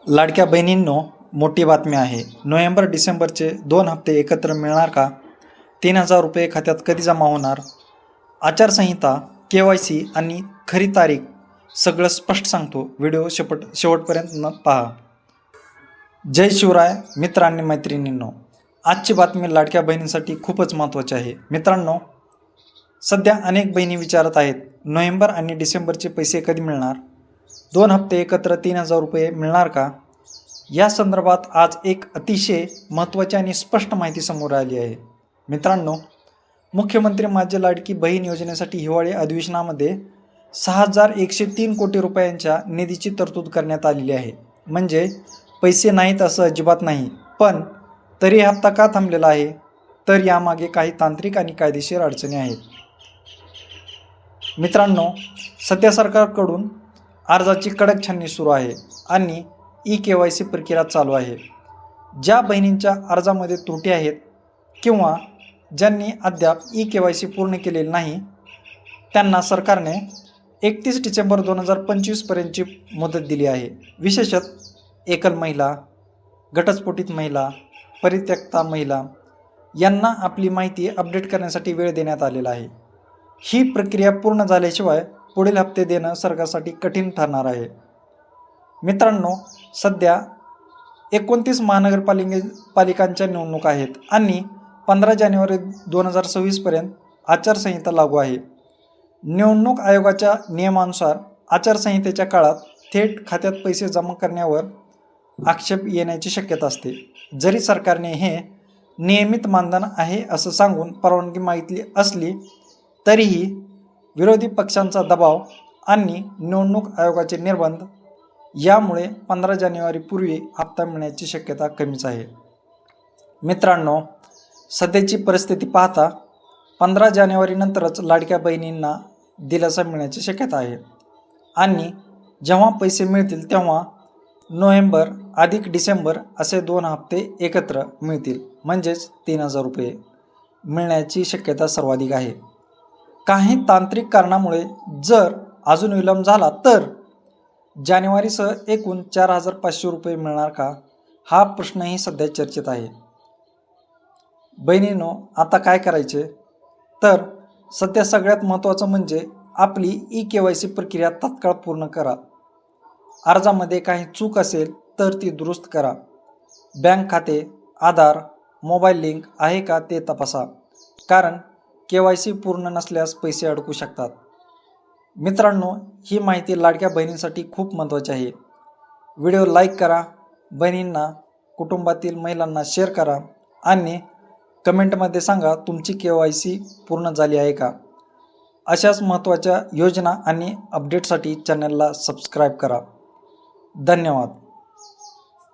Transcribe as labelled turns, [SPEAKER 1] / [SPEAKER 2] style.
[SPEAKER 1] लाडक्या बहिणींनो, मोठी बातमी आहे. नोव्हेंबर डिसेंबरचे 2 हप्ते एकत्र मिळणार का? 3,000 रुपये खात्यात कधी जमा होणार? आचारसंहिता, KYC आणि खरी तारीख सगळं स्पष्ट सांगतो. व्हिडिओ शेवटपर्यंत पहा. जय शिवराय मित्र आणि मैत्रिणींनो, आजची बातमी लाडक्या बहिणींसाठी खूपच महत्त्वाची आहे. मित्रांनो, सध्या अनेक बहिणी विचारत आहेत, नोव्हेंबर आणि डिसेंबरचे पैसे कधी मिळणार? 2 हप्ते एकत्र 3,000 रुपये मिळणार का? या संदर्भात आज एक अतिशय महत्त्वाची आणि स्पष्ट माहिती समोर आली आहे. मित्रांनो, मुख्यमंत्री माझी लाडकी बहीण योजनेसाठी हिवाळी अधिवेशनामध्ये 6,103 कोटी रुपयांच्या निधीची तरतूद करण्यात आलेली आहे. म्हणजे पैसे नाहीत असं अजिबात नाही. पण तरी हप्ता का थांबलेला आहे? तर यामागे काही तांत्रिक आणि कायदेशीर अडचणी आहेत. मित्रांनो, सध्या सरकारकडून अर्जाची कडक छाननी सुरू आहे आणि KYC प्रक्रिया चालू आहे. ज्या बहिणींच्या अर्जामध्ये त्रुटी आहेत किंवा ज्यांनी अद्याप KYC पूर्ण केलेले नाही, त्यांना सरकारने 31 डिसेंबर 2025 पर्यंतची मुदत दिली आहे. विशेषतः एकल महिला, घटस्फोटित महिला, परित्यक्ता महिला यांना आपली माहिती अपडेट करण्यासाठी वेळ देण्यात आलेला आहे. ही प्रक्रिया पूर्ण झाल्याशिवाय पुढील हप्ते देणं सरकारसाठी कठीण ठरणार आहे. मित्रांनो, सध्या 29 महानगरपालिकांच्या निवडणुका आहेत आणि 15 जानेवारी 2026 पर्यंत आचारसंहिता लागू आहे. निवडणूक आयोगाच्या नियमानुसार आचारसंहितेच्या काळात थेट खात्यात पैसे जमा करण्यावर आक्षेप येण्याची शक्यता असते. जरी सरकारने हे नियमित मानधन आहे असं सांगून परवानगी मागितली असली तरीही विरोधी पक्षांचा दबाव आणि निवडणूक आयोगाचे निर्बंध यामुळे 15 जानेवारीपूर्वी हप्ता मिळण्याची शक्यता कमीच आहे. मित्रांनो, सध्याची परिस्थिती पाहता 15 जानेवारीनंतरच लाडक्या बहिणींना दिलासा मिळण्याची शक्यता आहे आणि जेव्हा पैसे मिळतील तेव्हा नोव्हेंबर अधिक डिसेंबर असे 2 हप्ते एकत्र मिळतील. म्हणजेच 3,000 रुपये मिळण्याची शक्यता सर्वाधिक आहे. काही तांत्रिक कारणामुळे जर अजून विलंब झाला तर जानेवारीसह एकूण 4,500 रुपये मिळणार का? हा प्रश्नही सध्या चर्चेत आहे. बहिणींनो, आता काय करायचे? तर सध्या सगळ्यात महत्त्वाचं म्हणजे आपली KYC प्रक्रिया तात्काळ पूर्ण करा. अर्जामध्ये काही चूक असेल तर ती दुरुस्त करा. बँक खाते, आधार, मोबाईल लिंक आहे का ते तपासा. कारण KYC पूर्ण नसल्यास पैसे अडकू शकतात. मित्रांनो, ही माहिती लाडक्या बहिणींसाठी खूप महत्त्वाची आहे. व्हिडिओ लाईक करा, बहिणींना, कुटुंबातील महिलांना शेअर करा आणि कमेंटमध्ये सांगा तुमची KYC पूर्ण झाली आहे का. अशाच महत्त्वाच्या योजना आणि अपडेटसाठी चॅनलला सबस्क्राईब करा. धन्यवाद.